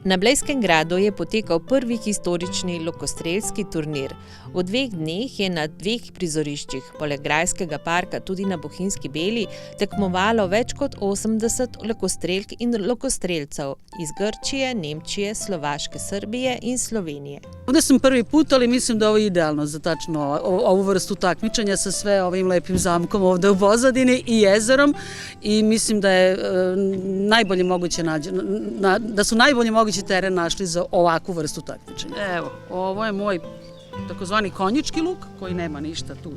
Na Blejskem gradu je potekal prvi historični lokostrelski turnir. V 2 dneh je na 2 prizoriščih, poleg grajskega parka tudi na Bohinjski Beli, tekmovalo več kot 80 lokostrelk in lokostrelcev iz Grčije, Nemčije, Slovaške, Srbije in Slovenije. Ovdje sam prvi put, ali mislim da ovo je idealno za tačno ovu vrstu takmičenja sa sve ovim lepim zamkom ovdje u pozadini i jezerom i mislim da je najbolje moguće da su najbolje mogući teren našli za ovakvu vrstu takmičenja. Evo, ovo je moj takozvani konjički luk koji nema ništa tu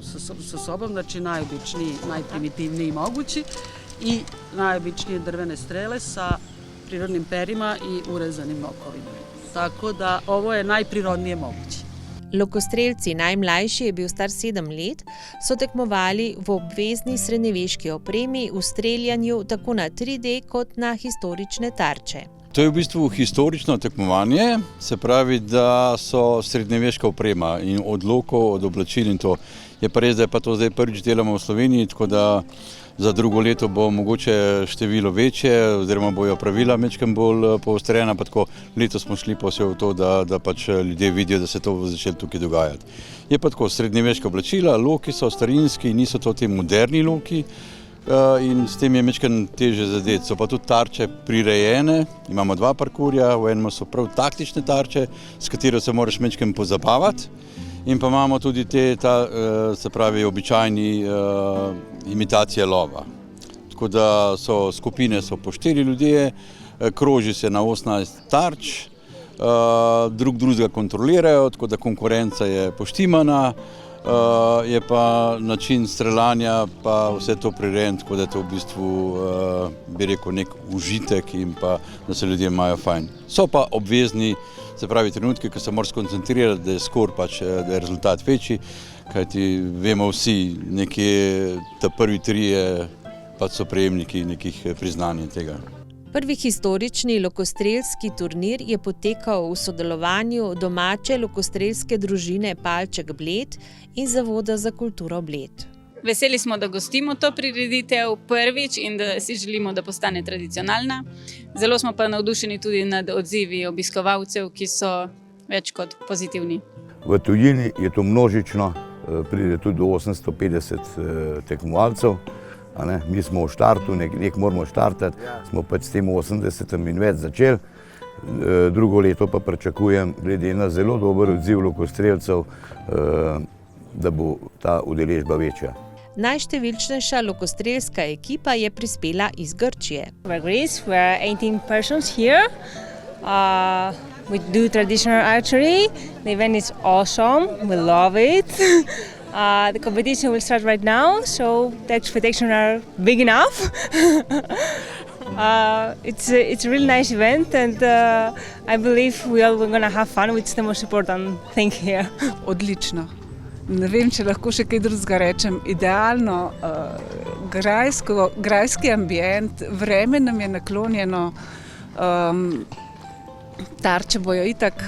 sa sobom, znači najobičniji, najprimitivniji mogući i najobičnije drvene strele sa prirodnim perima i urezanim nokovima. Tako da ovo je najprirodnije moguće. Lokostrelci, najmlajši je bil star 7 let, so tekmovali v obvezni srednjeveški opremi v streljanju tako na 3D kot na historične tarče. To je v bistvu historično tekmovanje, se pravi, da so srednjeveška oprema in od lokov, od oblačil in to. Je pa res, da je pa to zdaj prvič delamo v Sloveniji, tako da za drugo leto bo mogoče število večje, oziroma bojo pravila mečkem bolj poostrena, pa tako letos smo šli pa vse v to, da pač ljudje vidijo, da se to bo začelo tukaj dogajati. Je pa tako, srednjeveška oblačila, loki so starinski, niso to ti moderni loki in s tem je mečkem teže zadeti. So pa tudi tarče prirejene, imamo 2 parkurja, v enem so prav taktične tarče, s katero se moraš mečkem pozabavati. In pa imamo tudi se pravi, običajni imitacije lova. Tako da skupine so po 4 ljudje, kroži se na 18 tarč, drugega kontrolirajo, tako da konkurenca je poštimana, je pa način streljanja pa vse to prirejen, tako da je to v bistvu, bi rekel, nek užitek in pa da se ljudje imajo fajn. So pa obvezni, se pravi, trenutki, ko se moraš skoncentrirati, da je skor pač, da je rezultat večji, kajti vemo vsi, nekje ta prvi 3 pač so prejemniki nekih priznanj tega. Prvi historični lokostrelski turnir je potekal v sodelovanju domače lokostrelske družine Palček Bled in Zavoda za kulturo Bled. Veseli smo, da gostimo to prireditev prvič in da si želimo, da postane tradicionalna. Zelo smo pa navdušeni tudi nad odzivi obiskovalcev, ki so več kot pozitivni. V tujini je to množično, pride tudi do 850 tekmovalcev. Mi smo v štartu, nek moramo štartati, smo pač s tem 80 in več začeli. Drugo leto pa pričakujem, glede na zelo dober odziv lokostrelcev, da bo ta udeležba večja. Najštevilčnejša lokostrelska ekipa je prispela iz Grčije. We're Greece, we're 18 persons here. We do traditional archery. The event is awesome, we love it. The competition will start right now, so the expectations are big enough. It's a really nice event and I believe we're going to have fun, which is the most important thing here. Odlično. Ne vem, če lahko še kaj drugega rečem. Idealno, grajski ambient, vreme nam je naklonjeno, tarče bojo itak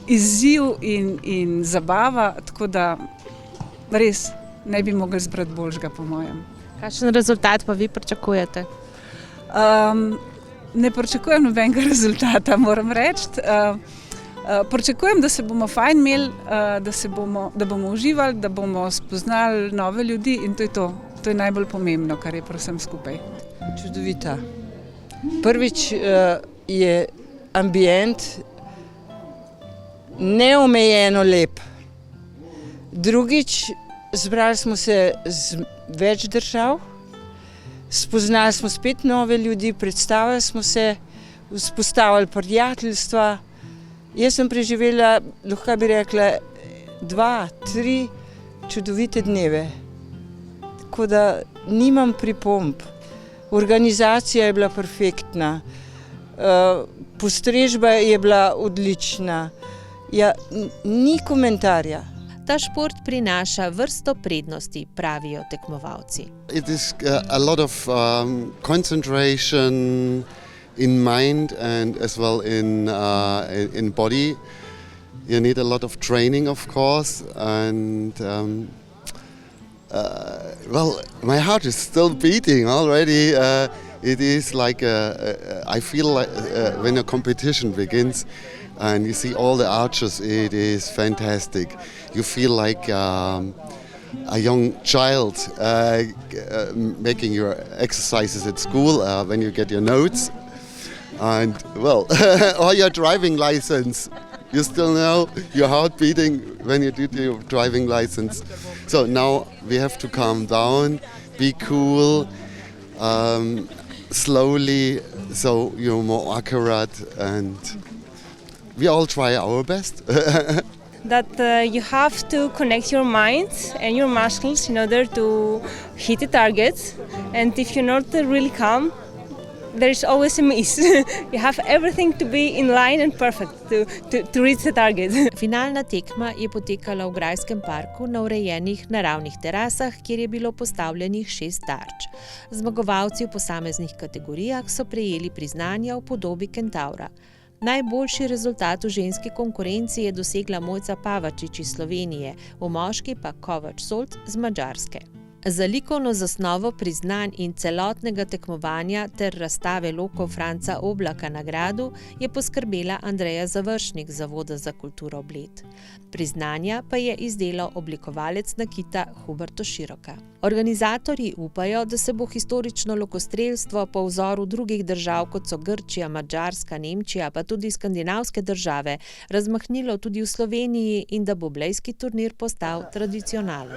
izziv in zabava, tako da res ne bi mogli zbrati boljšega, po mojem. Kakšen rezultat pa vi pričakujete? Ne pričakujem nobenega rezultata, moram reči. Pričakujem, da se bomo fajn imeli, da bomo uživali, da bomo spoznali nove ljudi in to je to. To je najbolj pomembno, kar je prav vsem skupaj. Čudovita. Prvič je ambient neomejeno lep. Drugič, zbrali smo se z več držav, spoznali smo spet nove ljudi, predstavili smo se, vzpostavili prijateljstva. Jaz sem preživela, lahko bi rekla, 2-3 čudovite dneve. Tako da nimam pripomb. Organizacija je bila perfektna, postrežba je bila odlična. Ja, ni komentarja. Ta šport prinaša vrsto prednosti, pravijo tekmovalci. It is a lot of concentration in mind and as well in body. You need a lot of training, of course, and well, my heart is still beating already. It is like I feel like when a competition begins and you see all the archers, it is fantastic. You feel like a young child making your exercises at school when you get your notes. And well, or your driving license. You still know your heart beating when you do your driving license. So now we have to calm down, be cool, slowly, so you're more accurate, and we all try our best. That you have to connect your mind and your muscles in order to hit the target. And if you're not really calm, there is always a miss. You have everything to be in line and perfect to reach the target. Finalna tekma je potekala v grajskem parku na urejenih naravnih terasah, kjer je bilo postavljenih 6 tarč. Zmagovalci v posameznih kategorijah so prejeli priznanja v podobi kentavra. Najboljši rezultat v ženski konkurenci je dosegla Mojca Pavačič iz Slovenije, v moški pa Kovač Solt z Madžarske. Za likovno zasnovo priznanj in celotnega tekmovanja ter razstave lokov Franca Oblaka na gradu je poskrbela Andreja Završnik z Zavoda za kulturo Bled. Priznanja pa je izdelal oblikovalec nakita Huberto Široka. Organizatorji upajo, da se bo historično lokostrelstvo po vzoru drugih držav, kot so Grčija, Madžarska, Nemčija, pa tudi skandinavske države, razmahnilo tudi v Sloveniji in da bo blejski turnir postal tradicionalen.